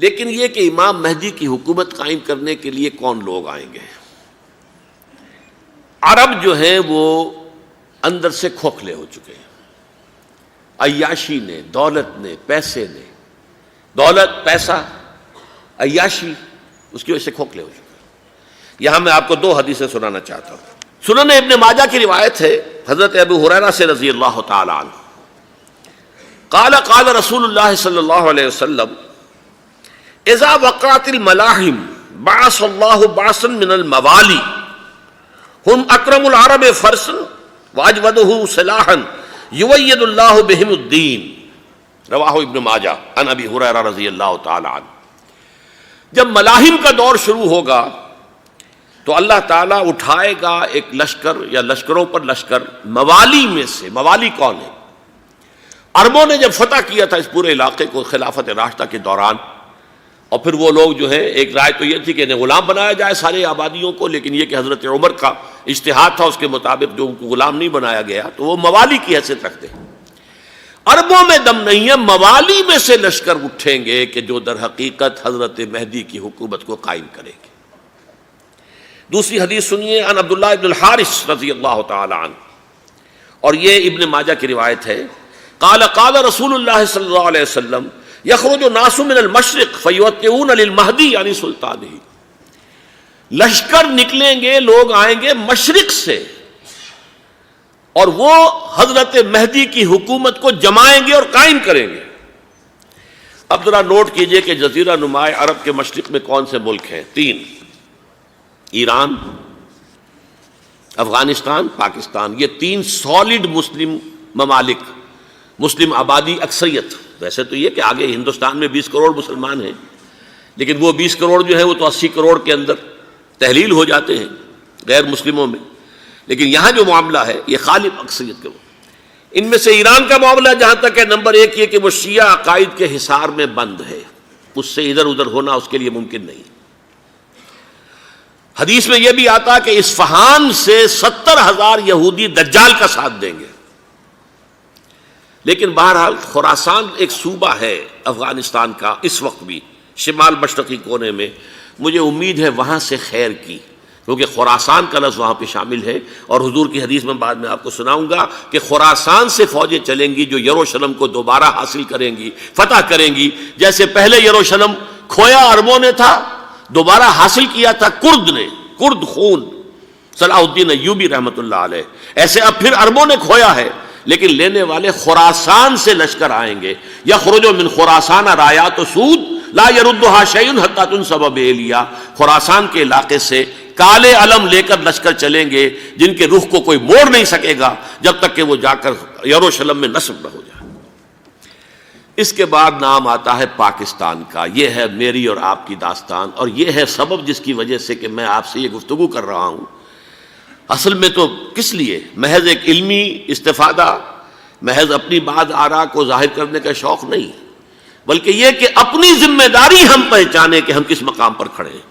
لیکن یہ کہ امام مہدی کی حکومت قائم کرنے کے لیے کون لوگ آئیں گے؟ عرب جو ہیں وہ اندر سے کھوکھلے ہو چکے ہیں، عیاشی نے، دولت نے، پیسے نے، دولت، پیسہ، عیاشی، اس کی وجہ سے کھوکھلے ہو چکے ہیں۔ یہاں میں آپ کو دو حدیثیں سنانا چاہتا ہوں۔ سنن ابن ماجہ کی روایت ہے حضرت ابو ہریرہ سے رضی اللہ تعالی عنہ، قال قال رسول اللہ صلی اللہ علیہ وسلم اذا وقعت الملاحم بعث اللہ بعثا من الموالی ہم اکرم العرب فرسا واجودہ سلاحا یوید اللہ بہم الدین، رواہ ابن ماجہ عن ابی ہریرہ رضی اللہ تعالی عنہ۔ جب ملاحم کا دور شروع ہوگا تو اللہ تعالیٰ اٹھائے گا ایک لشکر یا لشکروں پر لشکر موالی میں سے۔ موالی کون ہے؟ عربوں نے جب فتح کیا تھا اس پورے علاقے کو خلافت راشدہ کے دوران، اور پھر وہ لوگ جو ہے، ایک رائے تو یہ تھی کہ انہیں غلام بنایا جائے سارے آبادیوں کو، لیکن یہ کہ حضرت عمر کا اجتہاد تھا، اس کے مطابق جو ان کو غلام نہیں بنایا گیا تو وہ موالی کی حیثیت رکھتے ہیں۔ عربوں میں دم نہیں ہے، موالی میں سے لشکر اٹھیں گے کہ جو در حقیقت حضرت مہدی کی حکومت کو قائم کریں گے۔ دوسری حدیث سنیے، عن عبداللہ ابن الحارث رضی اللہ تعالی عنہ، اور یہ ابن ماجہ کی روایت ہے، قال قال رسول اللہ صلی اللہ علیہ وسلم یخرج الناس من المشرق فیوطئون للمہدی یعنی سلطانہ، لشکر نکلیں گے، لوگ آئیں گے مشرق سے اور وہ حضرت مہدی کی حکومت کو جمائیں گے اور قائم کریں گے۔ اب ذرا نوٹ کیجئے کہ جزیرہ نماء عرب کے مشرق میں کون سے ملک ہیں؟ تین: ایران، افغانستان، پاکستان۔ یہ تین سالڈ مسلم ممالک، مسلم آبادی اکثریت۔ ویسے تو یہ کہ آگے ہندوستان میں 20 کروڑ مسلمان ہیں، لیکن وہ 20 کروڑ جو ہے وہ تو 80 کروڑ کے اندر تحلیل ہو جاتے ہیں غیر مسلموں میں، لیکن یہاں جو معاملہ ہے یہ غالب اکثریت کے۔ ان میں سے ایران کا معاملہ جہاں تک ہے، نمبر 1 یہ کہ وہ شیعہ عقائد کے حصار میں بند ہے، اس سے ادھر ادھر ہونا اس کے لیے ممکن نہیں۔ حدیث میں یہ بھی آتا کہ اصفہان سے 70,000 یہودی دجال کا ساتھ دیں گے۔ لیکن بہرحال خراسان ایک صوبہ ہے افغانستان کا اس وقت بھی، شمال مشرقی کونے میں، مجھے امید ہے وہاں سے خیر کی، کیونکہ خراسان کا لفظ وہاں پہ شامل ہے، اور حضور کی حدیث میں بعد میں آپ کو سناؤں گا کہ خراسان سے فوجیں چلیں گی جو یروشلم کو دوبارہ حاصل کریں گی، فتح کریں گی۔ جیسے پہلے یروشلم کھویا عربوں نے تھا، دوبارہ حاصل کیا تھا کرد نے، کرد خون صلاح الدین ایوبی رحمۃ اللہ علیہ، ایسے اب پھر عربوں نے کھویا ہے، لیکن لینے والے خراسان سے لشکر آئیں گے۔ یخرج من خراسان رایات سود لا یردھا شیء حتی تنصب بإیلیا، خراسان کے علاقے سے کالے علم لے کر لشکر چلیں گے جن کے رخ کو کوئی موڑ نہیں سکے گا جب تک کہ وہ جا کر یروشلم میں نصب نہ ہو جائے۔ اس کے بعد نام آتا ہے پاکستان کا۔ یہ ہے میری اور آپ کی داستان، اور یہ ہے سبب جس کی وجہ سے کہ میں آپ سے یہ گفتگو کر رہا ہوں۔ اصل میں تو کس لیے؟ محض ایک علمی استفادہ، محض اپنی بات آراء کو ظاہر کرنے کا شوق نہیں، بلکہ یہ کہ اپنی ذمہ داری ہم پہچانیں کہ ہم کس مقام پر کھڑے ہیں۔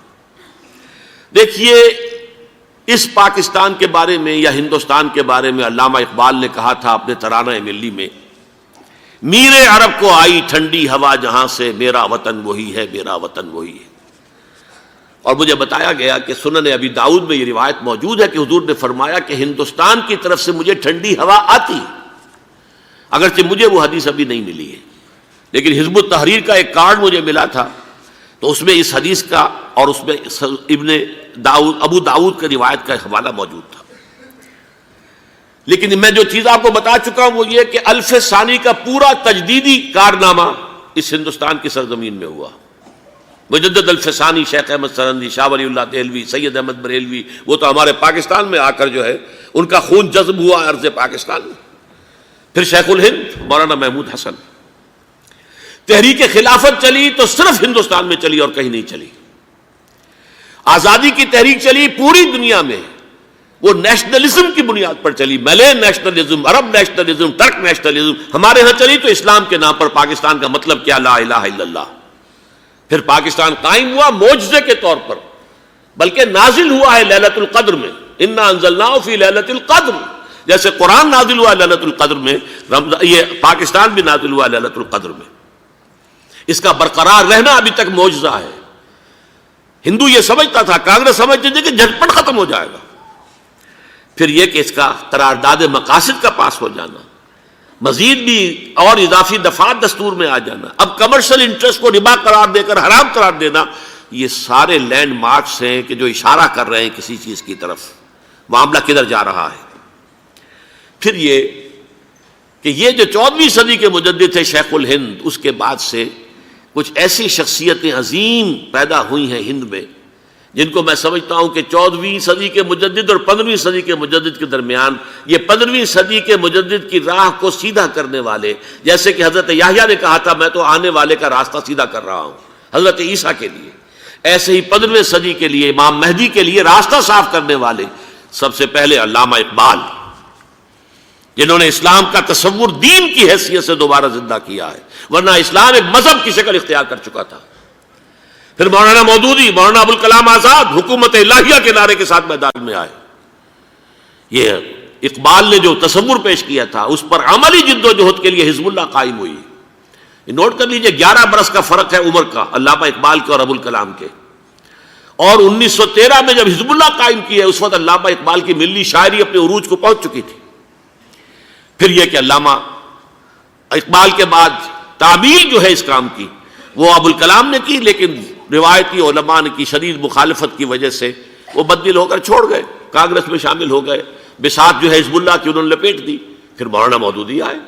دیکھیے، اس پاکستان کے بارے میں یا ہندوستان کے بارے میں علامہ اقبال نے کہا تھا اپنے ترانہ ملی میں، میرے عرب کو آئی ٹھنڈی ہوا جہاں سے، میرا وطن وہی ہے، میرا وطن وہی ہے۔ اور مجھے بتایا گیا کہ سنن ابی داؤد میں یہ روایت موجود ہے کہ حضور نے فرمایا کہ ہندوستان کی طرف سے مجھے ٹھنڈی ہوا آتی، اگرچہ مجھے وہ حدیث ابھی نہیں ملی ہے، لیکن حزب التحریر کا ایک کارڈ مجھے ملا تھا، تو اس میں اس حدیث کا اور اس میں ابو داؤد کا روایت کا حوالہ موجود تھا۔ لیکن میں جو چیز آپ کو بتا چکا ہوں وہ یہ کہ الف ثانی کا پورا تجدیدی کارنامہ اس ہندوستان کی سرزمین میں ہوا۔ مجدد الف ثانی شیخ احمد سرندی، شاہ ولی اللہ دہلوی، سید احمد بریلوی، وہ تو ہمارے پاکستان میں آ کر جو ہے ان کا خون جذب ہوا ارض پاکستان میں۔ پھر شیخ الہند مولانا محمود حسن۔ تحریک خلافت چلی تو صرف ہندوستان میں چلی اور کہیں نہیں چلی۔ آزادی کی تحریک چلی پوری دنیا میں، وہ نیشنلزم کی بنیاد پر چلی، ملے نیشنلزم، عرب نیشنلزم، ترک نیشنلزم۔ ہمارے ہاں چلی تو اسلام کے نام پر، پاکستان کا مطلب کیا؟ لا الہ الا اللہ۔ پھر پاکستان قائم ہوا معجزے کے طور پر، بلکہ نازل ہوا ہے لیلۃ القدر میں، انا انزلناہ فی لیلۃ القدر، جیسے قرآن نازل ہوا لیلۃ القدر میں، یہ پاکستان بھی نازل ہوا لیلۃ القدر میں۔ اس کا برقرار رہنا ابھی تک معجزہ ہے. ہندو یہ سمجھتا تھا، کانگریس سمجھتی تھی کہ جھٹپٹ ختم ہو جائے گا. پھر یہ کہ اس کا قرارداد مقاصد کا پاس ہو جانا، مزید بھی اور اضافی دفعات دستور میں آ جانا، اب کمرشل انٹرسٹ کو ربا قرار دے کر حرام قرار دینا، یہ سارے لینڈ مارکس ہیں کہ جو اشارہ کر رہے ہیں کسی چیز کی طرف، معاملہ کدھر جا رہا ہے. پھر یہ کہ یہ جو 14ویں صدی کے مجدد تھے شیخ الہند، اس کے بعد سے کچھ ایسی شخصیتیں عظیم پیدا ہوئی ہیں ہند میں، جن کو میں سمجھتا ہوں کہ 14ویں صدی کے مجدد اور 15ویں صدی کے مجدد کے درمیان، یہ 15ویں صدی کے مجدد کی راہ کو سیدھا کرنے والے، جیسے کہ حضرت یحییٰ نے کہا تھا میں تو آنے والے کا راستہ سیدھا کر رہا ہوں حضرت عیسیٰ کے لیے، ایسے ہی 15ویں صدی کے لیے امام مہدی کے لیے راستہ صاف کرنے والے سب سے پہلے علامہ اقبال، جنہوں نے اسلام کا تصور دین کی حیثیت سے دوبارہ زندہ کیا ہے، ورنہ اسلام ایک مذہب کی شکل اختیار کر چکا تھا. پھر مولانا مودودی، مولانا ابوالکلام آزاد حکومت الہیہ کے نعرے کے ساتھ میدان میں آئے. یہ اقبال نے جو تصور پیش کیا تھا اس پر عملی جد و جہد کے لیے حزب اللہ قائم ہوئی. نوٹ کر لیجئے 11 برس کا فرق ہے عمر کا علامہ اقبال کے اور ابوالکلام کے. اور 1913 میں جب حزب اللہ قائم کی ہے اس وقت علامہ اقبال کی ملی شاعری اپنے عروج کو پہنچ چکی تھی. پھر یہ کہ علامہ اقبال کے بعد تعمیل جو ہے اس کام کی وہ ابوالکلام نے کی، لیکن روایتی علماء نے کی شدید مخالفت کی وجہ سے وہ بددل ہو کر چھوڑ گئے، کانگریس میں شامل ہو گئے، بساط جو ہے حزب اللہ کی انہوں نے لپیٹ دی. پھر مولانا مودودی آئے،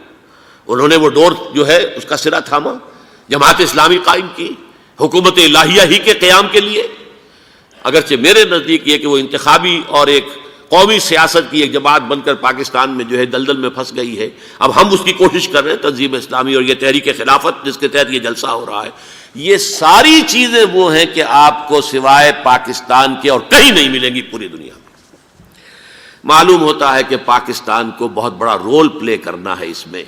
انہوں نے وہ ڈور جو ہے اس کا سرا تھاما، جماعت اسلامی قائم کی حکومت الہیہ ہی کے قیام کے لیے. اگرچہ میرے نزدیک یہ کہ وہ انتخابی اور ایک قومی سیاست کی ایک جماعت بن کر پاکستان میں جو ہے دلدل میں پھنس گئی ہے، اب ہم اس کی کوشش کر رہے ہیں تنظیم اسلامی اور یہ تحریک خلافت جس کے تحت یہ جلسہ ہو رہا ہے. یہ ساری چیزیں وہ ہیں کہ آپ کو سوائے پاکستان کے اور کہیں نہیں ملیں گی پوری دنیا میں. معلوم ہوتا ہے کہ پاکستان کو بہت بڑا رول پلے کرنا ہے اس میں،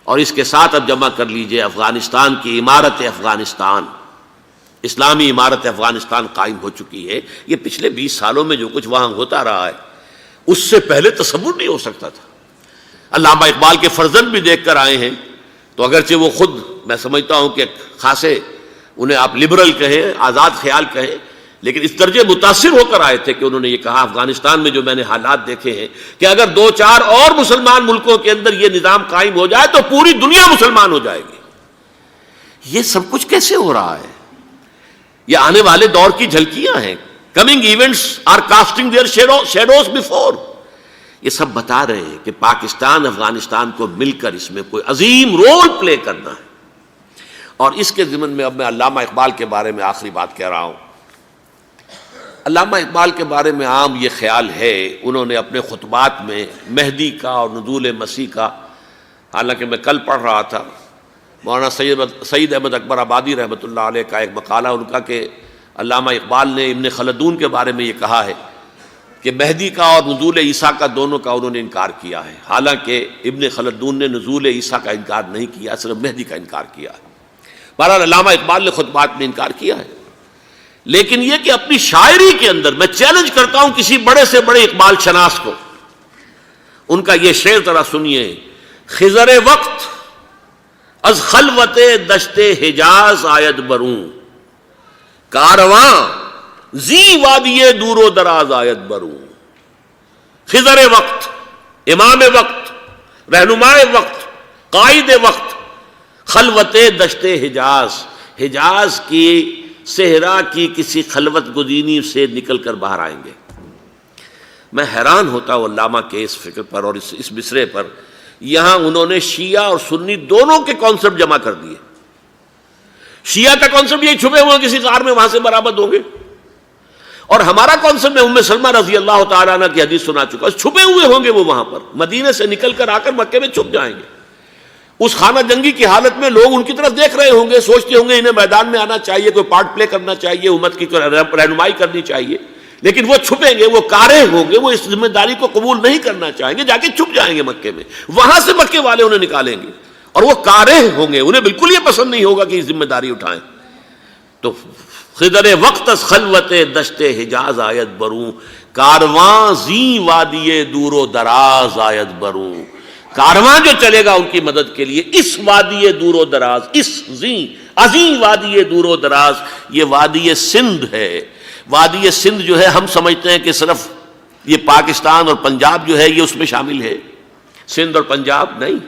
اور اس کے ساتھ اب جمع کر لیجئے افغانستان کی عمارت افغانستان، اسلامی عمارت افغانستان قائم ہو چکی ہے. یہ پچھلے 20 سالوں میں جو کچھ وہاں ہوتا رہا ہے اس سے پہلے تصور نہیں ہو سکتا تھا. علامہ اقبال کے فرزند بھی دیکھ کر آئے ہیں، تو اگرچہ وہ خود میں سمجھتا ہوں کہ خاصے انہیں آپ لبرل کہیں، آزاد خیال کہیں، لیکن اس درجے متاثر ہو کر آئے تھے کہ انہوں نے یہ کہا افغانستان میں جو میں نے حالات دیکھے ہیں کہ اگر 2-4 اور مسلمان ملکوں کے اندر یہ نظام قائم ہو جائے تو پوری دنیا مسلمان ہو جائے گی. یہ سب کچھ کیسے ہو رہا ہے؟ یہ آنے والے دور کی جھلکیاں ہیں. Coming events are casting their shadows before. یہ سب بتا رہے ہیں کہ پاکستان افغانستان کو مل کر اس میں کوئی عظیم رول پلے کرنا ہے. اور اس کے ضمن میں اب میں علامہ اقبال کے بارے میں آخری بات کہہ رہا ہوں. علامہ اقبال کے بارے میں عام یہ خیال ہے، انہوں نے اپنے خطبات میں مہدی کا اور نزول مسیح کا، حالانکہ میں کل پڑھ رہا تھا مولانا سید احمد اکبر آبادی رحمۃ اللہ علیہ کا ایک مقالہ ان کا کہ علامہ اقبال نے ابن خلدون کے بارے میں یہ کہا ہے کہ مہدی کا اور نزول عیسیٰ کا دونوں کا انہوں نے انکار کیا ہے، حالانکہ ابن خلدون نے نزول عیسیٰ کا انکار نہیں کیا، صرف مہدی کا انکار کیا ہے. بہرحال علامہ اقبال نے خطبات میں انکار کیا ہے. لیکن یہ کہ اپنی شاعری کے اندر میں چیلنج کرتا ہوں کسی بڑے سے بڑے اقبال شناس کو، ان کا یہ شعر ذرا سنیے: خضر وقت از خلوت دشت حجاز آید بروں، کارواں زی وادی دور و دراز آید بروں. خضر وقت، امام وقت، رہنمائے وقت، قائد وقت، خلوت دشت حجاز، حجاز کی صحرا کی کسی خلوت گزینی سے نکل کر باہر آئیں گے. میں حیران ہوتا ہوں علامہ کے اس فکر پر اور اس مصرے پر. یہاں انہوں نے شیعہ اور سنی دونوں کے کانسیپٹ جمع کر دیے. شیعہ کا کانسیپٹ یہی چھپے ہوئے کسی غار میں وہاں سے برآمد ہوں گے، اور ہمارا کانسیپٹ میں ام سلمہ رضی اللہ تعالیٰ عنہ کی حدیث سنا چکا، چھپے ہوئے ہوں گے وہ وہاں پر، مدینے سے نکل کر آ کر مکے میں چھپ جائیں گے. اس خانہ جنگی کی حالت میں لوگ ان کی طرف دیکھ رہے ہوں گے، سوچتے ہوں گے انہیں میدان میں آنا چاہیے، کوئی پارٹ پلے کرنا چاہیے، امت کی رہنمائی کرنی چاہیے، لیکن وہ چھپیں گے، وہ کارے ہوں گے، وہ اس ذمہ داری کو قبول نہیں کرنا چاہیں گے، جا کے چھپ جائیں گے مکے میں. وہاں سے مکے والے انہیں نکالیں گے، اور وہ کارے ہوں گے، انہیں بالکل یہ پسند نہیں ہوگا کہ یہ ذمہ داری اٹھائیں. تو خضر وقت از خلوت دشت حجاز آیت بروں، کارواں زی وادی دور و دراز آیت بروں. کارواں جو چلے گا ان کی مدد کے لیے اس وادی دور و دراز، اس زی عظیم وادی دور و دراز، یہ وادی سندھ ہے۔ وادی سندھ جو ہے ہم سمجھتے ہیں کہ صرف یہ پاکستان اور پنجاب جو ہے یہ اس میں شامل ہے، سندھ اور پنجاب نہیں،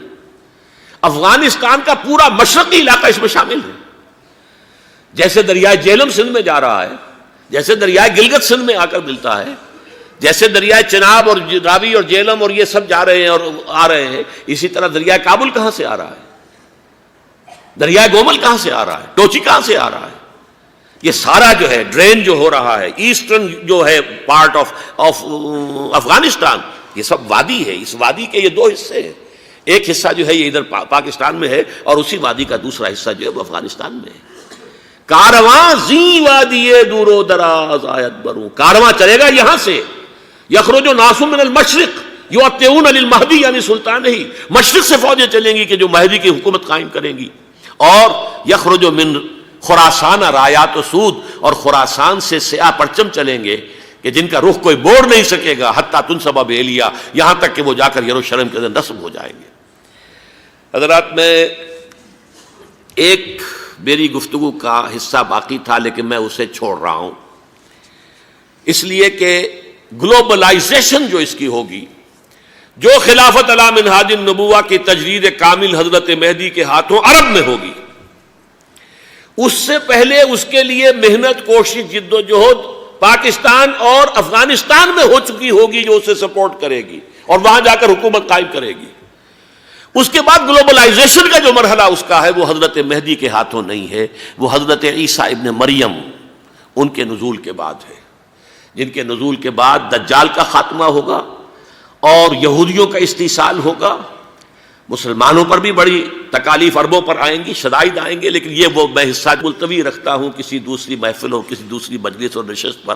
افغانستان کا پورا مشرقی علاقہ اس میں شامل ہے۔ جیسے دریائے جہلم سندھ میں جا رہا ہے، جیسے دریائے گلگت سندھ میں آ کر ملتا ہے، جیسے دریائے چناب اور راوی اور جہلم اور یہ سب جا رہے ہیں اور آ رہے ہیں، اسی طرح دریائے کابل کہاں سے آ رہا ہے، دریائے گومل کہاں سے آ رہا ہے، ٹوچی کہاں سے آ رہا ہے، یہ سارا جو ہے ڈرین جو ہو رہا ہے ایسٹرن جو ہے پارٹ آف افغانستان، یہ سب وادی ہے۔ اس وادی کے یہ دو حصے ہیں، ایک حصہ جو ہے یہ ادھر پاکستان میں ہے اور اسی وادی کا دوسرا حصہ جو ہے وہ افغانستان میں ہے۔ کارواں زی وادی دور و دراز آیت بروں، کارواں چلے گا یہاں سے، یخرج ناس من المشرق یؤتون للمہدی یعنی سلطان ہی، مشرق سے فوجیں چلیں گی کہ جو مہدی کی حکومت قائم کریں گی، اور یخرج من خراسان رایات و سود، اور خراسان سے سیاہ پرچم چلیں گے کہ جن کا رخ کوئی موڑ نہیں سکے گا، حتیٰ تنصب بإلیہ، یہاں تک کہ وہ جا کر یروشلم کے اندر نصب ہو جائیں گے۔ حضرات، میں ایک میری گفتگو کا حصہ باقی تھا لیکن میں اسے چھوڑ رہا ہوں، اس لیے کہ گلوبلائزیشن جو اس کی ہوگی، جو خلافت علی منہاج النبوہ کی تجدید کامل حضرت مہدی کے ہاتھوں عرب میں ہوگی، اس سے پہلے اس کے لیے محنت، کوشش، جد و جہد پاکستان اور افغانستان میں ہو چکی ہوگی جو اسے سپورٹ کرے گی اور وہاں جا کر حکومت قائم کرے گی۔ اس کے بعد گلوبلائزیشن کا جو مرحلہ اس کا ہے وہ حضرت مہدی کے ہاتھوں نہیں ہے، وہ حضرت عیسیٰ ابن مریم ان کے نزول کے بعد ہے، جن کے نزول کے بعد دجال کا خاتمہ ہوگا اور یہودیوں کا استیصال ہوگا، مسلمانوں پر بھی بڑی تکالیف عربوں پر آئیں گی، شدائد آئیں گے، لیکن یہ وہ میں حصہ ملتوی رکھتا ہوں کسی دوسری محفل اور کسی دوسری مجلس اور نشست پر۔